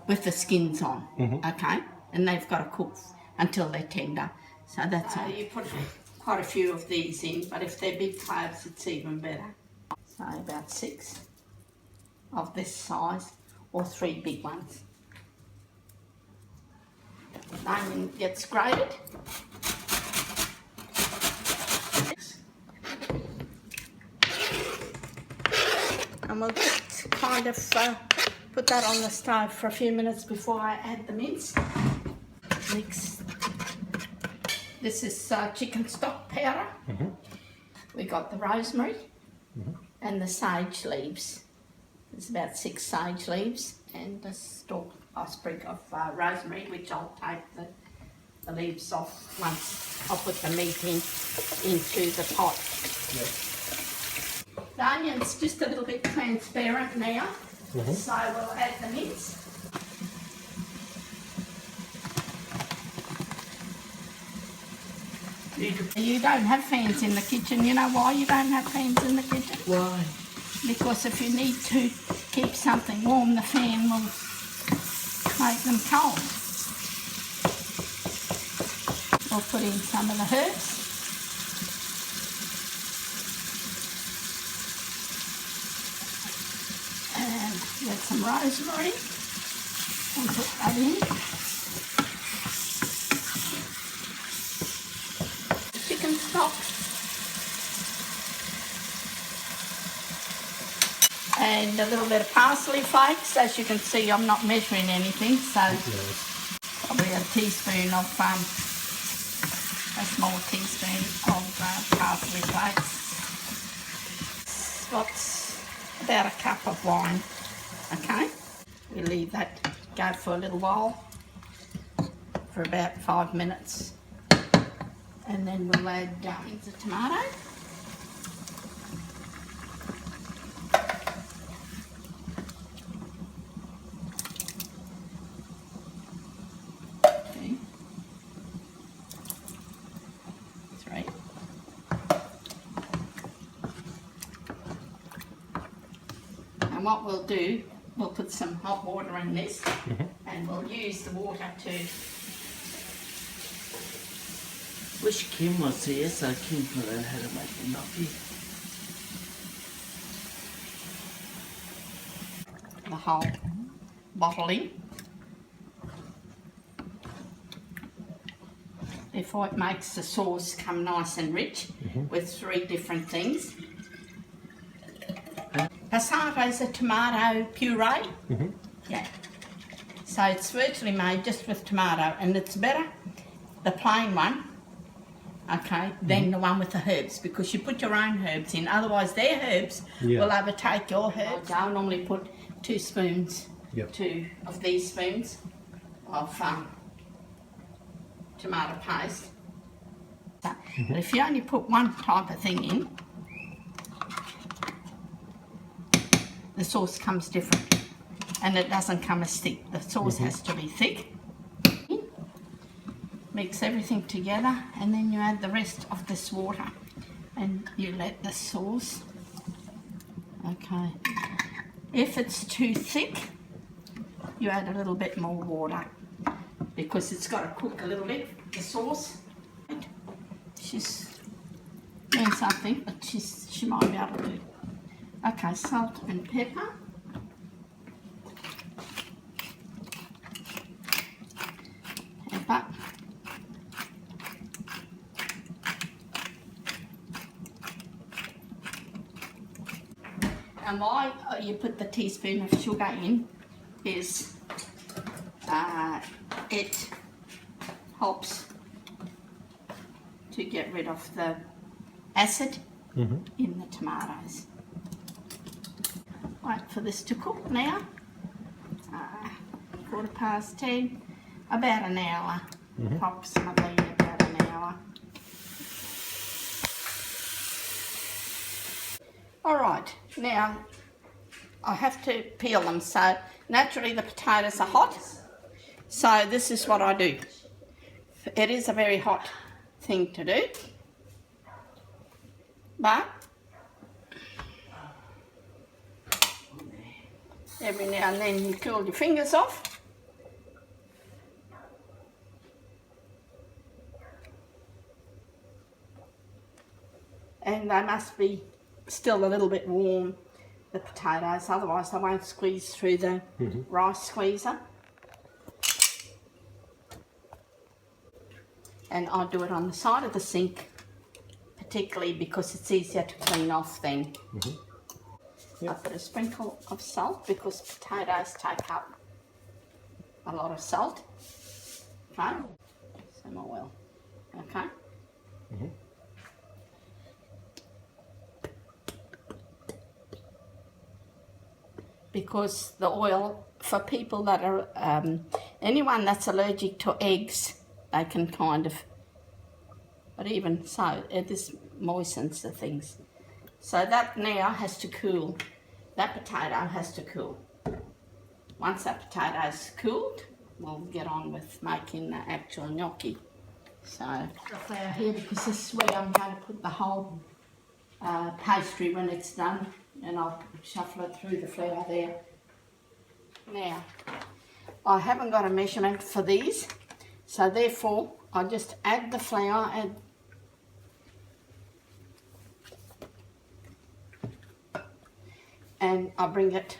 with the skins on, okay? And they've got to cook until they're tender. So that's how you put quite a few of these in, but if they're big cloves, it's even better. So about 6 of this size, or 3 big ones. The onion gets grated. And we'll just kind of put that on the stove for a few minutes before I add the mince. Mix. This is chicken stock powder. We got the rosemary and the sage leaves. There's about 6 sage leaves and a sprig of rosemary, which I'll take the leaves off once I'll put the meat into the pot. The onion's just a little bit transparent now, so we'll add the mince. You don't have fans in the kitchen. You know why you don't have fans in the kitchen? Why? Because if you need to keep something warm, the fan will make them cold. We'll put in some of the herbs. And get some rosemary and put that in. Chicken stock. And a little bit of parsley flakes. As you can see, I'm not measuring anything, so probably a teaspoon of, a small teaspoon of parsley flakes. What's about a cup of wine, okay? We leave that go for a little while, for about 5 minutes. And then we'll add the tomato. Okay. 3. And what we'll do, we'll put some hot water in this, and we'll use the water to... Wish Kim was here so Kim could learn how to make a gnocchi. The whole bottle in. Before it makes the sauce come nice and rich with 3 different things. Passata is a tomato puree. Yeah. So it's virtually made just with tomato, and it's better, the plain one, okay, than the one with the herbs, because you put your own herbs in, otherwise their herbs will overtake your herbs. I normally put 2 spoons, 2 of these spoons of tomato paste. But if you only put one type of thing in, the sauce comes different, and it doesn't come as thick. The sauce has to be thick. Mix everything together, and then you add the rest of this water, and you let the sauce, okay. If it's too thick, you add a little bit more water, because it's got to cook a little bit, the sauce. She's doing something, but she might be able to do. Okay, salt and pepper. Pepper. And why you put the teaspoon of sugar in is it helps to get rid of the acid in the tomatoes. Wait for this to cook now. 10:15, about an hour, approximately about an hour. Alright, now I have to peel them, so naturally the potatoes are hot, so this is what I do. It is a very hot thing to do, but every now and then you cool your fingers off and they must be still a little bit warm, the potatoes, otherwise they won't squeeze through the rice squeezer. And I'll do it on the side of the sink, particularly because it's easier to clean off then. I put a sprinkle of salt because potatoes take up a lot of salt. Okay, some oil. Okay. Because the oil, for people that are, anyone that's allergic to eggs, they can kind of, but even so, this moistens the things. So that now has to cool. That potato has to cool. Once that potato's cooled, we'll get on with making the actual gnocchi. So, the flour here because this is where I'm going to put the whole pastry when it's done, and I'll shuffle it through the flour there. Now, I haven't got a measurement for these, so therefore I'll just add the flour and I'll bring it.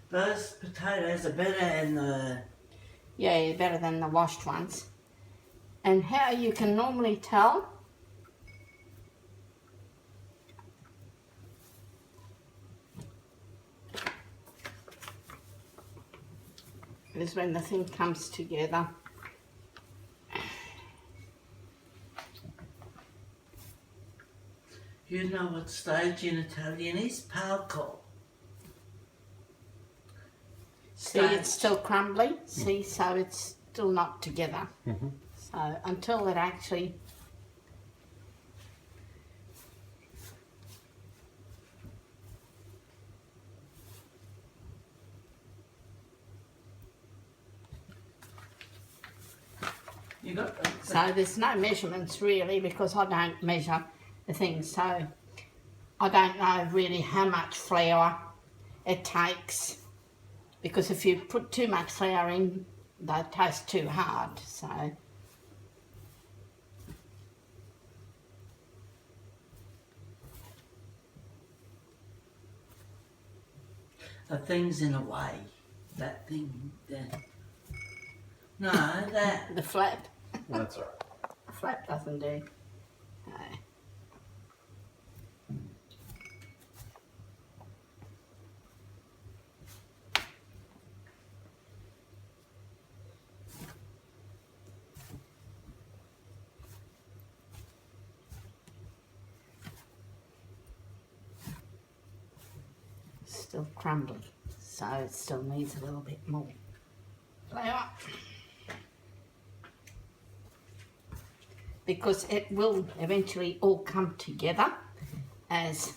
Those potatoes are better than the... Yeah, better than the washed ones. And how you can normally tell is when the thing comes together. You know what stage in Italian is? Palco. See, it's still crumbly. See, so it's still not together. So until it actually... You got them. So there's no measurements really because I don't measure the things. So I don't know really how much flour it takes, because if you put too much flour in, they taste too hard. So the thing's in a way. That thing there. No, that. the flap, That's all right. the flap doesn't do. No. Still crumbly, so it still needs a little bit more flour, because it will eventually all come together as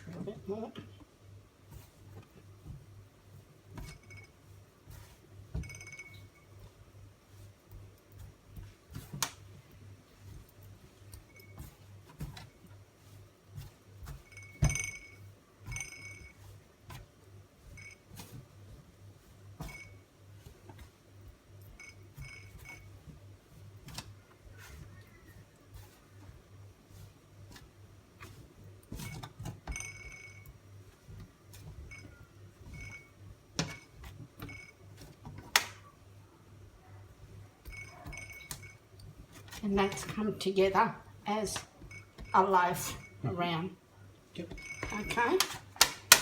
a bit more. And that's come together as a loaf around. Yep. Okay,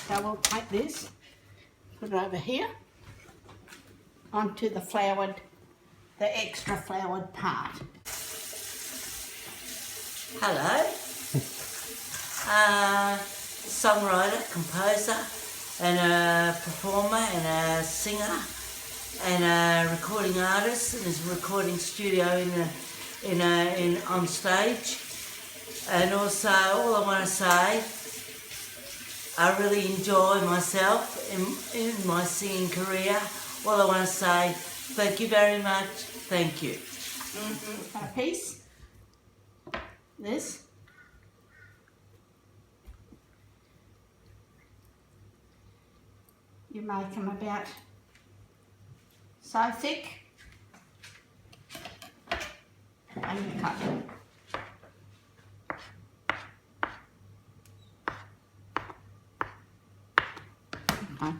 so we'll take this, put it over here onto the floured, the extra floured part. Hello. Songwriter, composer, and a performer, and a singer, and a recording artist, and his recording studio in on stage. And also, all I want to say, I really enjoy myself in my singing career. All I want to say, thank you very much. Thank you. A piece. This. You make them about so thick and you cut them. Okay.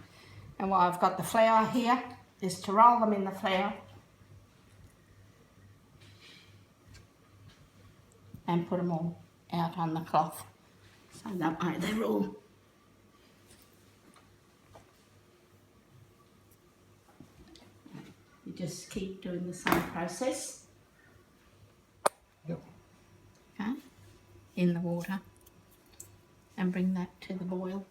And while I've got the flour here is to roll them in the flour and put them all out on the cloth so that way they're all you just keep doing the same process. Yep. Okay, in the water and bring that to the boil.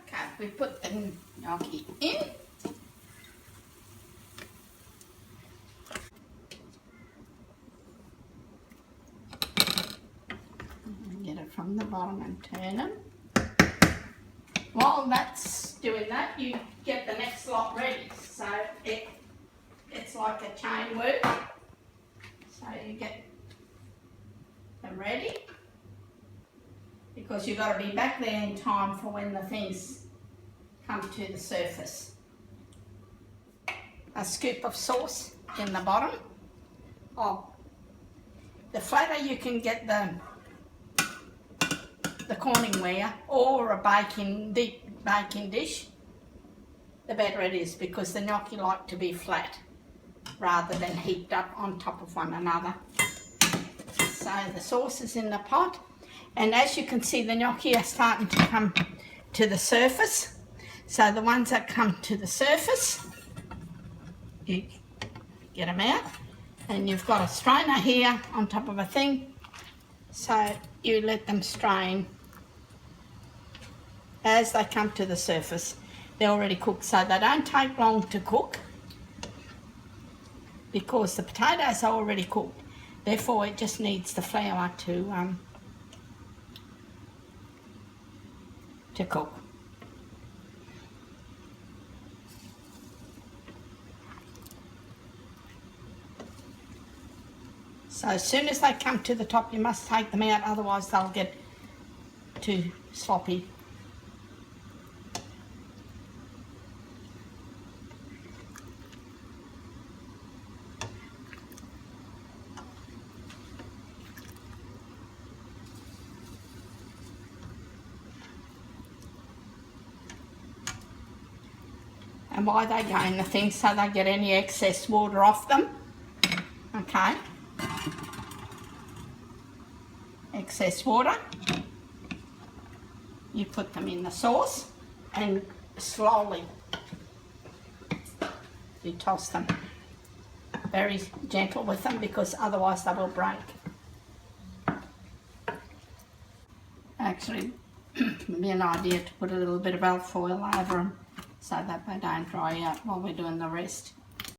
Okay, we put the gnocchi in. Get it from the bottom and turn them. While that's doing that, you get the next lot ready. So it's like a chain work. So you get them ready because you've got to be back there in time for when the things come to the surface. A scoop of sauce in the bottom. Oh, the flatter you can get the corningware or a deep baking dish, the better it is because the gnocchi like to be flat rather than heaped up on top of one another. So the sauce is in the pot, and as you can see the gnocchi are starting to come to the surface. So the ones that come to the surface, you get them out, and you've got a strainer here on top of a thing, so you let them strain as they come to the surface. They're already cooked, so they don't take long to cook because the potatoes are already cooked. Therefore, it just needs the flour to cook. So as soon as they come to the top, you must take them out, otherwise they'll get too sloppy. And why they go in the thing, so they get any excess water off them. Okay. Excess water. You put them in the sauce and slowly you toss them. Very gentle with them because otherwise they will break. Actually, it'd be an idea to put a little bit of alfoil over them so that they don't dry out while we're doing the rest.